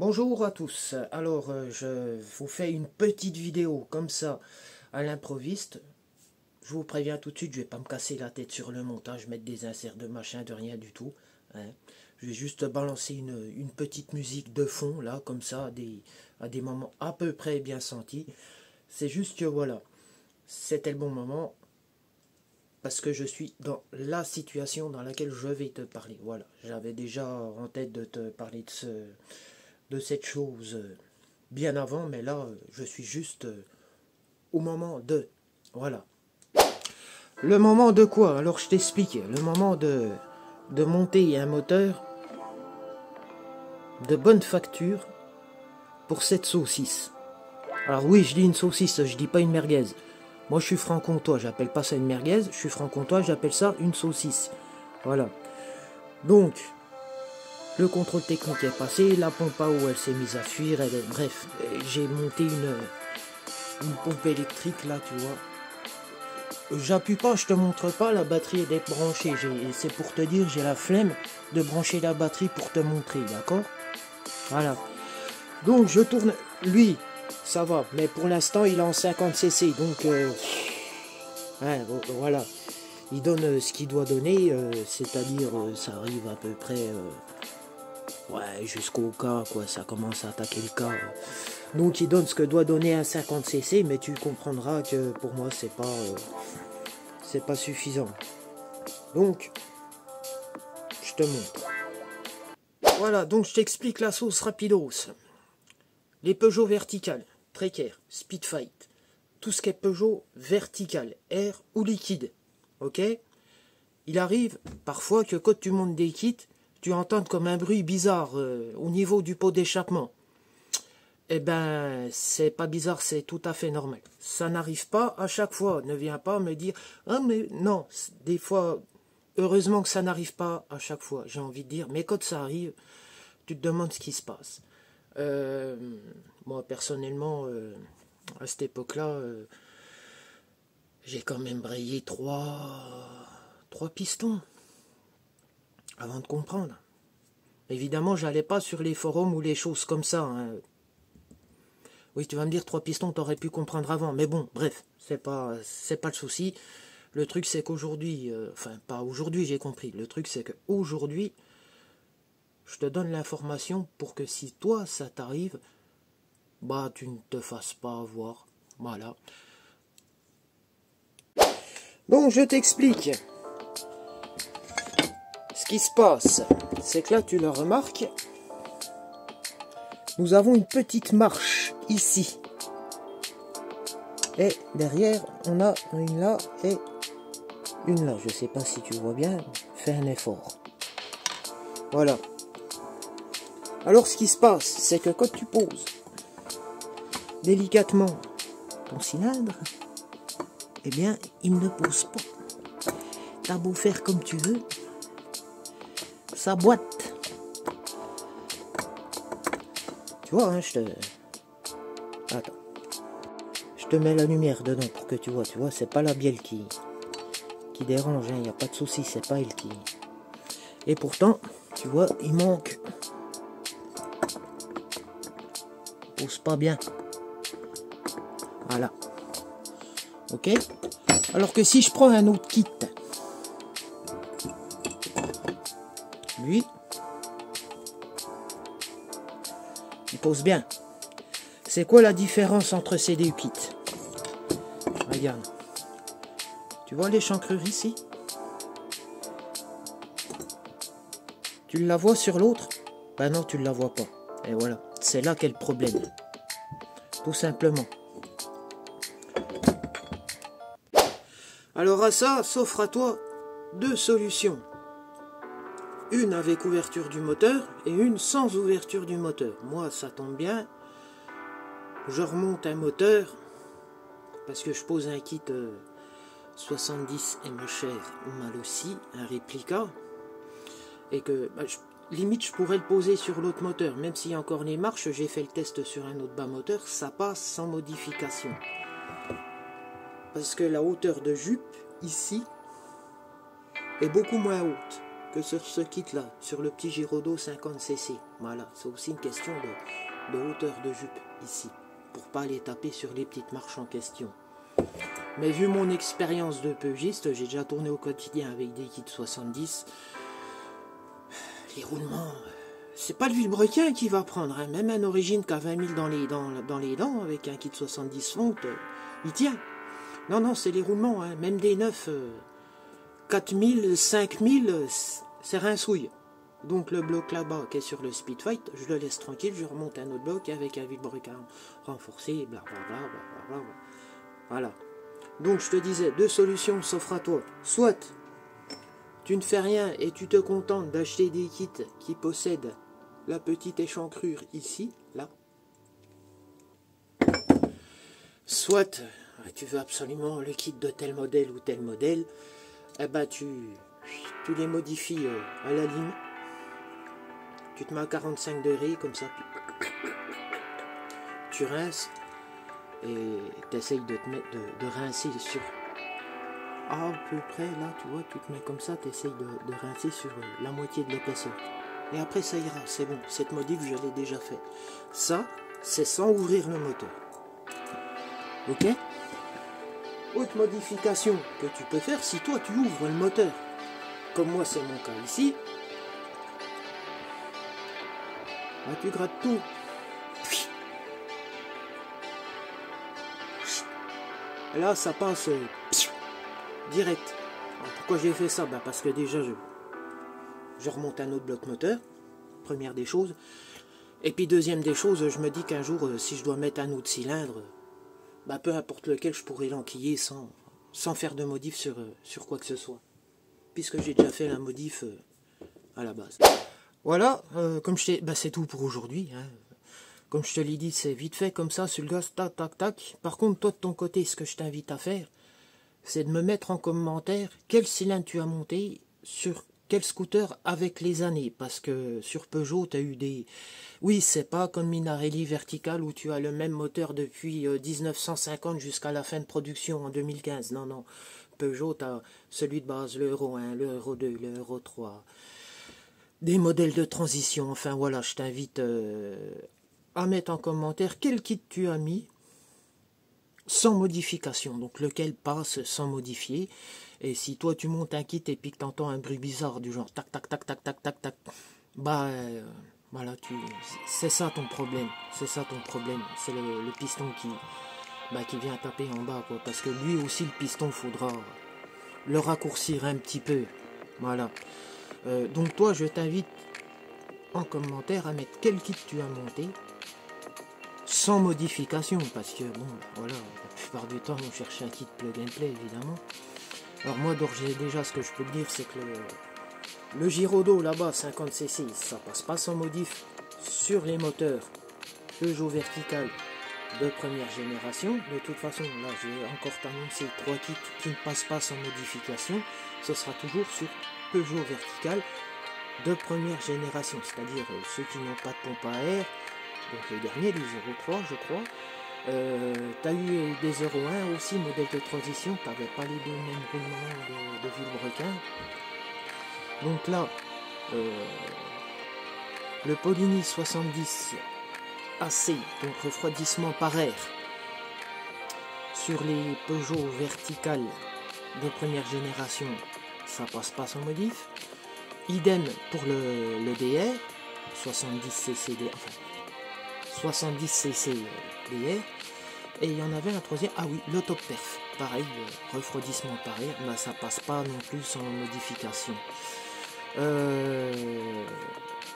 Bonjour à tous. Alors, je vous fais une petite vidéo comme ça à l'improviste. Je vous préviens tout de suite, je vais pas me casser la tête sur le montage, mettre des inserts de machin, de rien du tout, hein. Je vais juste balancer une petite musique de fond, là, comme ça, à des moments à peu près bien sentis. C'est juste que voilà, c'était le bon moment parce que je suis dans la situation dans laquelle je vais te parler. Voilà, j'avais déjà en tête de te parler de cette chose bien avant, mais là, je suis juste au moment de... Voilà. Le moment de quoi? Alors, je t'explique. Le moment de monter un moteur de bonne facture pour cette saucisse. Alors oui, je dis une saucisse, je dis pas une merguez. Moi, je suis franc-comtois, j'appelle pas ça une merguez. Je suis franc-comtois, j'appelle ça une saucisse. Voilà. Donc, le contrôle technique est passé, la pompe à eau, elle s'est mise à fuir, bref, j'ai monté une pompe électrique, là, tu vois. J'appuie pas, je te montre pas, la batterie est d'être branchée. C'est pour te dire, j'ai la flemme de brancher la batterie pour te montrer, d'accord? Voilà. Donc je tourne, lui, ça va, mais pour l'instant il est en 50 cc, donc ouais, voilà. Il donne ce qu'il doit donner, c'est-à-dire ça arrive à peu près, ouais, jusqu'au cas, quoi, ça commence à attaquer le cas. Donc il donne ce que doit donner un 50 cc, mais tu comprendras que pour moi c'est pas suffisant. Donc, je te montre. Voilà, donc je t'explique la sauce rapidos. Les Peugeot verticales, précaires, Speedfight, tout ce qui est Peugeot vertical, air ou liquide, ok? Il arrive parfois que quand tu montes des kits, tu entends comme un bruit bizarre au niveau du pot d'échappement. Eh ben, c'est pas bizarre, c'est tout à fait normal. Ça n'arrive pas à chaque fois. Ne viens pas me dire, ah mais non, des fois, heureusement que ça n'arrive pas à chaque fois, j'ai envie de dire. Mais quand ça arrive, tu te demandes ce qui se passe. Euh, Moi, personnellement, à cette époque-là, j'ai quand même brayé trois pistons avant de comprendre. Évidemment, j'allais pas sur les forums ou les choses comme ça, hein. Oui, tu vas me dire, 3 pistons, t'aurais pu comprendre avant. Mais bon, bref, c'est pas le souci. Le truc, c'est qu'aujourd'hui, enfin, pas aujourd'hui, j'ai compris. Le truc, c'est qu'aujourd'hui, je te donne l'information pour que si toi, ça t'arrive, bah, tu ne te fasses pas avoir. Voilà. Donc, je t'explique. Ce qui se passe, c'est que là, tu le remarques, nous avons une petite marche ici. Et derrière, on a une là et une là. Je sais pas si tu vois bien. Fais un effort. Voilà. Alors, ce qui se passe, c'est que quand tu poses délicatement ton cylindre, eh bien, il ne pose pas. T'as beau faire comme tu veux, ça boite. Tu vois, hein, Attends. Je te mets la lumière dedans pour que tu vois. Tu vois, c'est pas la bielle qui dérange, hein. Il n'y a pas de souci, c'est pas elle qui... Et pourtant, tu vois, il manque. Il pose pas bien. Voilà. Ok? Alors que si je prends un autre kit, lui, il pose bien. C'est quoi la différence entre ces deux kits? Regarde. Tu vois l'échancrure ici? Tu la vois sur l'autre? Ben non, tu ne la vois pas. Et voilà. C'est là qu'est le problème. Tout simplement. Alors à ça, s'offre à toi 2 solutions. Une avec ouverture du moteur et une sans ouverture du moteur. Moi, ça tombe bien. Je remonte un moteur parce que je pose un kit 70 MHR mal aussi, un réplica. Et que limite je pourrais le poser sur l'autre moteur. Même s'il y a encore les marches, j'ai fait le test sur un autre bas moteur, ça passe sans modification. Parce que la hauteur de jupe, ici, est beaucoup moins haute que sur ce kit-là, sur le petit Giraudot 50cc. Voilà, c'est aussi une question de hauteur de jupe ici, pour pas aller taper sur les petites marches en question. Mais vu mon expérience de peugiste, j'ai déjà tourné au quotidien avec des kits 70. Les roulements, c'est pas le vilebrequin qui va prendre, hein. Même un origine qui a 20 000 dans les dents, avec un kit 70 fonte, il tient. Non, non, c'est les roulements, hein. Même des neufs, 4 000, 5 000, c'est rinsouille. Donc le bloc là-bas qui est sur le Speedfight, je le laisse tranquille, je remonte un autre bloc avec un vilebrequin renforcé, blablabla, blablabla. Voilà. Donc je te disais, deux solutions s'offrent à toi. Soit tu ne fais rien et tu te contentes d'acheter des kits qui possèdent la petite échancrure ici, là. Soit tu veux absolument le kit de tel modèle ou tel modèle, eh ben tu les modifies à la lime. Tu te mets à 45 degrés comme ça. Tu rinces et tu essayes de rincer sur... À peu près, là, tu vois, tu te mets comme ça, tu essayes de rincer sur la moitié de l'épaisseur. Et après, ça ira, c'est bon. Cette modif, je l'ai déjà fait. Ça, c'est sans ouvrir le moteur. Ok? Autre modification que tu peux faire, si toi, tu ouvres le moteur, comme moi, c'est mon cas ici, là, tu grattes tout. Et là, ça passe... direct. Alors, pourquoi j'ai fait ça? Parce que déjà je remonte un autre bloc moteur, première des choses, et puis deuxième des choses, je me dis qu'un jour si je dois mettre un autre cylindre, peu importe lequel, je pourrais l'enquiller sans faire de modif sur quoi que ce soit, puisque j'ai déjà fait la modif à la base. Voilà, comme je t'ai, c'est tout pour aujourd'hui, hein. Comme je te l'ai dit, c'est vite fait comme ça sur le gaz, tac tac tac. Par contre, toi de ton côté, ce que je t'invite à faire, c'est de me mettre en commentaire quel cylindre tu as monté, sur quel scooter avec les années. Parce que sur Peugeot, tu as eu des... Oui, c'est pas comme Minarelli Vertical où tu as le même moteur depuis 1950 jusqu'à la fin de production en 2015. Non, non. Peugeot, tu as celui de base, le Euro 1, le Euro 2, le Euro 3. Des modèles de transition. Enfin voilà, je t'invite à mettre en commentaire quel kit tu as mis sans modification, donc lequel passe sans modifier. Et si toi tu montes un kit et puis que tu entends un bruit bizarre du genre tac tac tac tac tac tac tac, voilà, c'est ça ton problème, c'est ça ton problème, c'est le piston qui vient taper en bas, quoi, parce que lui aussi le piston faudra le raccourcir un petit peu, voilà. Donc toi je t'invite en commentaire à mettre quel kit tu as monté sans modification, parce que bon, voilà, la plupart du temps on cherche un kit plug and play évidemment. Alors moi d'ores et déjà, ce que je peux te dire, c'est que le Giraudot là-bas 50cc, ça passe pas sans modif sur les moteurs Peugeot vertical de première génération. De toute façon, là je vais encore t'annoncer 3 kits qui ne passent pas sans modification. Ce sera toujours sur Peugeot vertical de première génération, c'est-à-dire ceux qui n'ont pas de pompe à air. Donc les derniers, les 03 je crois. Tu as eu des 01 aussi, modèle de transition, tu n'avais pas les deux mêmes roulements de vilebrequin. Donc là, le Polini 70 AC, donc refroidissement par air, sur les Peugeot verticales de première génération, ça passe pas sans modif. Idem pour le DR, 70cc, enfin 70cc DR. Et il y en avait un troisième, ah oui, le Top Perf, pareil, refroidissement par air, mais ça passe pas non plus sans modification.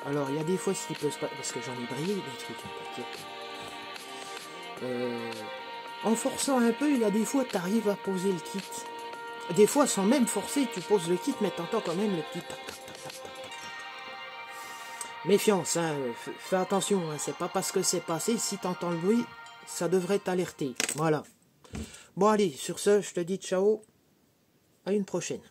Alors il y a des fois ce qui peut se passer, parce que j'en ai brillé des trucs, en forçant un peu, il y a des fois tu arrives à poser le kit. Des fois sans même forcer, tu poses le kit, mais t'entends quand même le petit tac tac tac tac tac. Méfiance, hein, fais attention, hein, c'est pas parce que c'est passé, si t'entends le bruit, ça devrait t'alerter. Voilà. Bon allez, sur ce, je te dis ciao, à une prochaine.